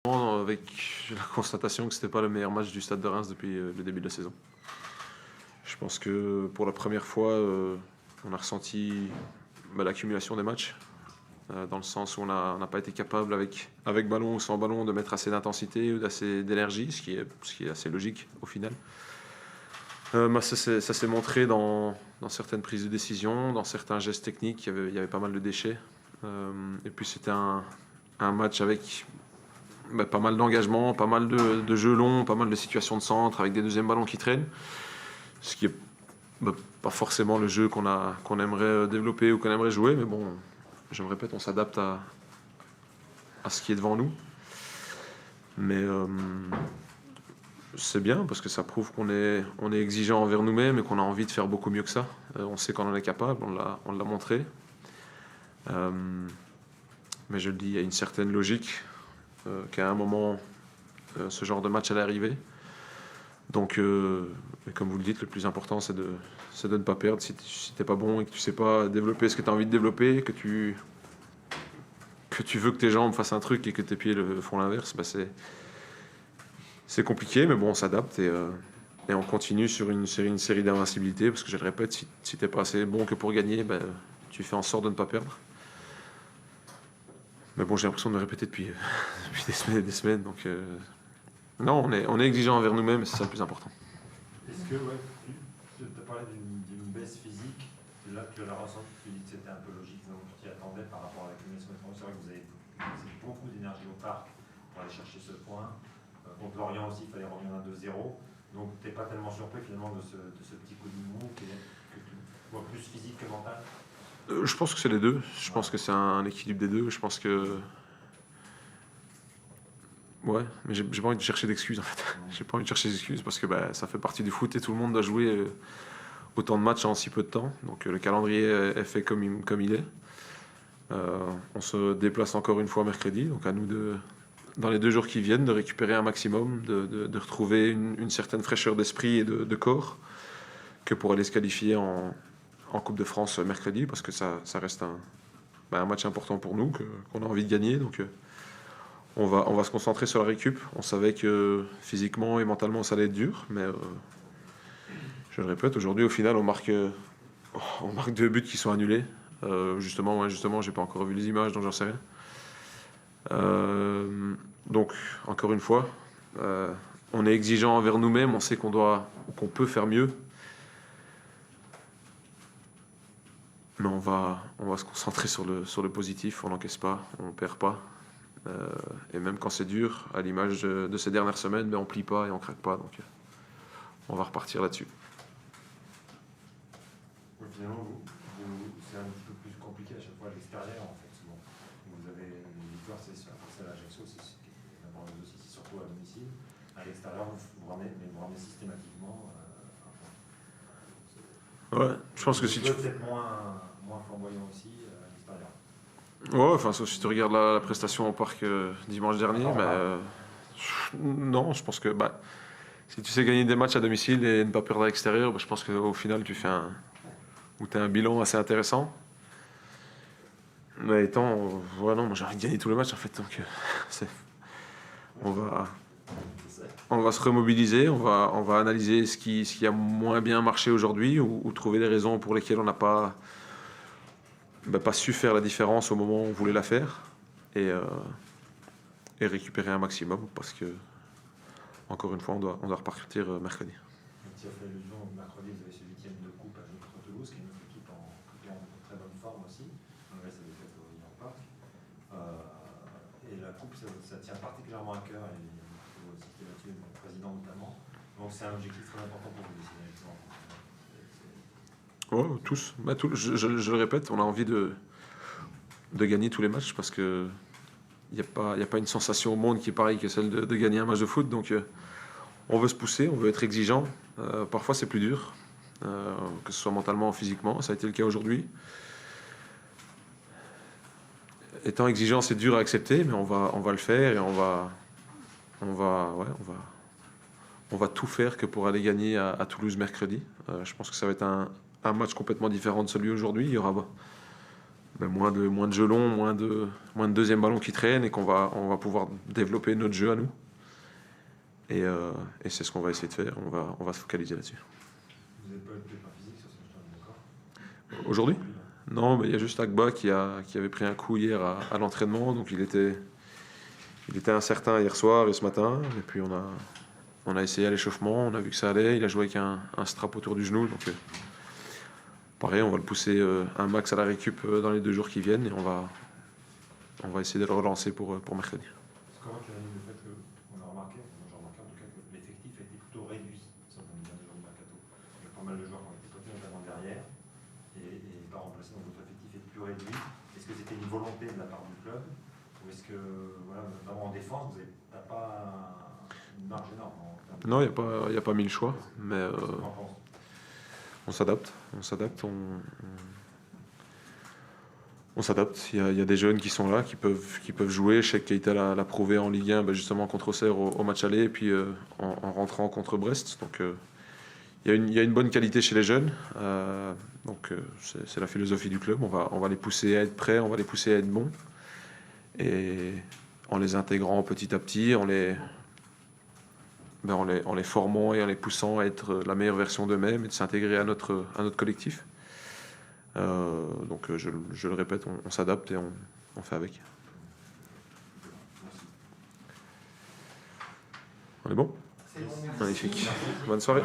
Avec la constatation que c'était pas le meilleur match du Stade de Reims depuis le début de la saison. Je pense que pour la première fois, on a ressenti l'accumulation des matchs, dans le sens où on n'a pas été capable avec ballon ou sans ballon de mettre assez d'intensité ou assez d'énergie, ce qui est assez logique au final. Ça s'est montré dans certaines prises de décision, dans certains gestes techniques, il y avait pas mal de déchets. Et puis c'était un match avec pas mal d'engagement, pas mal de jeux longs, pas mal de situations de centre avec des deuxièmes ballons qui traînent. Ce qui est pas forcément le jeu qu'on aimerait développer ou qu'on aimerait jouer, mais bon, je me répète, on s'adapte à ce qui est devant nous. Mais c'est bien parce que ça prouve qu'on est exigeant envers nous-mêmes et qu'on a envie de faire beaucoup mieux que ça. On sait qu'on en est capable, on l'a montré. Mais je le dis, il y a une certaine logique qu'à un moment, ce genre de match allait arriver. Donc, comme vous le dites, le plus important, c'est de ne pas perdre. Si t'es pas bon et que tu sais pas développer ce que tu as envie de développer, que tu veux que tes jambes fassent un truc et que tes pieds font l'inverse, c'est compliqué, mais bon, on s'adapte et on continue sur une série d'invincibilité, parce que je le répète, si t'es pas assez bon que pour gagner, tu fais en sorte de ne pas perdre. Mais bon, j'ai l'impression de me répéter depuis des semaines et des semaines, donc non, on est exigeant envers nous-mêmes et c'est ça le plus important. Est-ce que, tu as parlé d'une baisse physique, là tu l'as ressenti, tu dis que c'était un peu logique, donc tu t'y attendais par rapport à l'accumulation de temps. C'est vrai que vous avez beaucoup d'énergie au parc pour aller chercher ce point. Contre Lorient aussi, il fallait revenir à 2-0. Donc tu n'es pas tellement surpris finalement de ce petit coup de mou que tu vois plus physique que mental. Je pense que c'est les deux. Je pense que c'est un équilibre des deux. Je pense que... Ouais, mais j'ai pas envie de chercher d'excuses en fait. J'ai pas envie de chercher d'excuses parce que ça fait partie du foot et tout le monde doit jouer autant de matchs en si peu de temps. Donc le calendrier est fait comme il est. On se déplace encore une fois mercredi, donc à nous dans les 2 jours qui viennent, de récupérer un maximum, de retrouver une certaine fraîcheur d'esprit et de corps que pour aller se qualifier en Coupe de France mercredi, parce que ça reste un match important pour nous, qu'on a envie de gagner. Donc on va se concentrer sur la récup. On savait que physiquement et mentalement ça allait être dur, mais je le répète, aujourd'hui au final on marque 2 buts qui sont annulés. Justement, j'ai pas encore vu les images, donc j'en sais rien. Donc, encore une fois, on est exigeant envers nous-mêmes, on sait qu'on peut faire mieux. Mais on va se concentrer sur le positif, on n'encaisse pas, on perd pas. Et même quand c'est dur, à l'image de ces dernières semaines, on plie pas et on craque pas. Donc on va repartir là-dessus. Finalement, c'est un petit peu plus compliqué à chaque fois à l'extérieur en fait. Souvent. Vous avez une victoire, c'est à l'Ajaccio, c'est aussi, c'est surtout à domicile. À l'extérieur, vous ramenez systématiquement un point. Ouais, je pense que si tu... Peut-être moins flamboyant aussi à l'extérieur. Ouais, enfin, sauf si tu regardes la prestation au parc dimanche dernier, non, je pense que si tu sais gagner des matchs à domicile et ne pas perdre à l'extérieur, je pense qu'au final tu fais un bilan assez intéressant. Mais étant, non, moi j'ai envie de gagner tous les matchs en fait, donc on va se remobiliser, on va analyser ce qui a moins bien marché aujourd'hui ou trouver les raisons pour lesquelles on n'a pas su faire la différence au moment où on voulait la faire et récupérer un maximum parce que, encore une fois, on doit repartir mercredi. Tu as fait allusion, mercredi vous avez ce 8e de coupe à Toulouse, qui est une équipe en très bonne forme aussi, malgré sa défaite au Lyon Park. Et la coupe, ça tient particulièrement à cœur, et vous citez là-dessus le président notamment. Donc c'est un objectif très important pour vous dessiner Ouais, tous. Je le répète, on a envie de gagner tous les matchs parce que il n'y a pas une sensation au monde qui est pareille que celle de gagner un match de foot. Donc on veut se pousser, on veut être exigeant. Parfois c'est plus dur, que ce soit mentalement ou physiquement. Ça a été le cas aujourd'hui. Étant exigeant, c'est dur à accepter, mais on va le faire et on va tout faire que pour aller gagner à Toulouse mercredi. Je pense que ça va être un match complètement différent de celui d'aujourd'hui. Il y aura moins de jeux longs, moins de deuxième ballon qui traîne et on va pouvoir développer notre jeu à nous. Et c'est ce qu'on va essayer de faire. On va se focaliser là-dessus. Vous n'avez pas eu de pépin physique sur ce match, d'accord? Aujourd'hui? Non, mais il y a juste Agba qui avait pris un coup hier à l'entraînement, donc il était incertain hier soir et ce matin. Et puis on a essayé à l'échauffement, on a vu que ça allait. Il a joué avec un strap autour du genou, donc pareil, on va le pousser un max à la récup dans les 2 jours qui viennent et on va essayer de le relancer pour mercredi. Parce qu'en fait, le fait qu'on a remarqué, moi j'ai remarqué en tout cas que l'effectif a été plutôt réduit sur le dernier jour de mercato. Il y a pas mal de joueurs qui ont été cotés notamment derrière et pas remplacés, donc votre effectif est plus réduit. Est-ce que c'était une volonté de la part du club ou est-ce que, voilà, notamment en défense, vous n'avez pas une marge énorme Non, il n'y a pas 1000 choix, mais on s'adapte. On s'adapte. Il y a des jeunes qui sont là, qui peuvent jouer. Je sais que Keita l'a prouvé en Ligue 1, justement contre Auxerre au match aller, et puis en rentrant contre Brest. Donc il y a une bonne qualité chez les jeunes. Donc c'est la philosophie du club. On va les pousser à être prêts, on va les pousser à être bons. Et en les intégrant petit à petit, en les formant et en les poussant à être la meilleure version d'eux-mêmes et de s'intégrer à notre collectif. Donc je le répète, on s'adapte et on fait avec. On est bon? C'est bon, merci. Magnifique. Bonne soirée.